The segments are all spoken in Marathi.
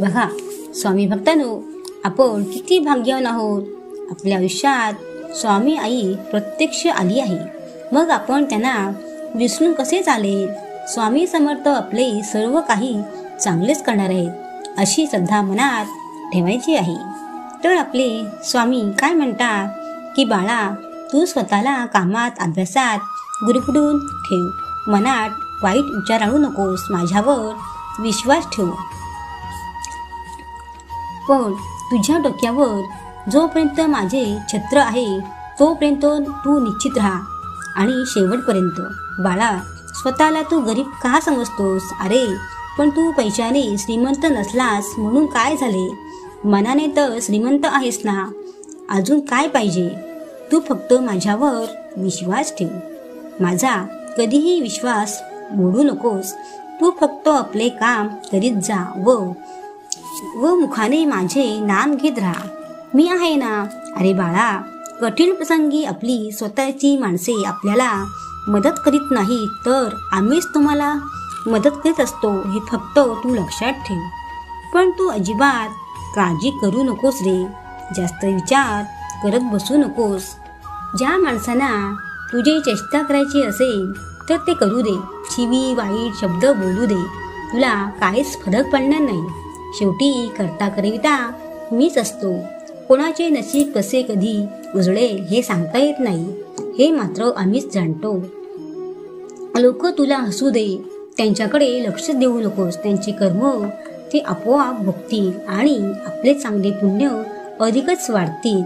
बघा स्वामी भक्तांनो, आपण किती भाग्यवान आहोत. आपल्या आयुष्यात स्वामी आई प्रत्यक्ष आली आहे. मग आपण त्यांना विसरून कसे चालेल. स्वामी समर्थ आपले सर्व काही चांगलेच करणार आहेत अशी श्रद्धा मनात ठेवायची आहे. तर आपले स्वामी काय म्हणतात की बाळा, तू स्वतःला कामात अभ्यासात गुरफटून ठेव. मनात वाईट विचार आणू नकोस. माझ्यावर विश्वास ठेव. पण तुझ्या डोक्यावर जोपर्यंत माझे छत्र आहे तोपर्यंत तू निश्चित राहा. आणि शेवटपर्यंत बाळा, स्वतःला तू गरीब का समजतोस. अरे पण तू पैशाने श्रीमंत नसलास म्हणून काय झाले. मनाने तर श्रीमंत आहेस ना. अजून काय पाहिजे. तू फक्त माझ्यावर विश्वास ठेव. माझा कधीही विश्वास मोडू नकोस. तू फक्त आपले काम करीत जा व मुखाने माझे नाम घेत राहा. मी आहे ना. अरे बाळा, कठीण प्रसंगी आपली स्वतःची माणसे आपल्याला मदत करीत नाही तर आम्हीच तुम्हाला मदत करीत असतो, हे फक्त तू लक्षात ठेव. पण तू अजिबात काळजी करू नकोस रे. जास्त विचार करत बसू नकोस. ज्या माणसांना तुझी चेष्टा करायची असेल तर ते करू दे. शिवी वाईट शब्द बोलू दे. तुला काहीच फरक पडणार नाही. शेवटी करता करिता मीच असतो. कोणाचे नशीब कसे कधी उजळेल हे सांगता येत नाही. हे मात्र आम्हीच जाणतो. लोक तुला हसू दे, त्यांच्याकडे लक्ष देऊ नकोस. त्यांचे कर्म ते आपोआप भोगतील आणि आपले चांगले पुण्य अधिकच वाढतील.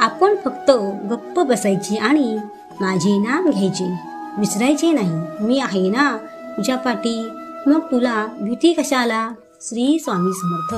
आपण फक्त गप्प बसायची आणि माझे नाम घ्यायचे, विसरायचे नाही. मी आहे ना तुझ्या पाठी. मग तुला भीती कशाला. श्री स्वामी समर्थ.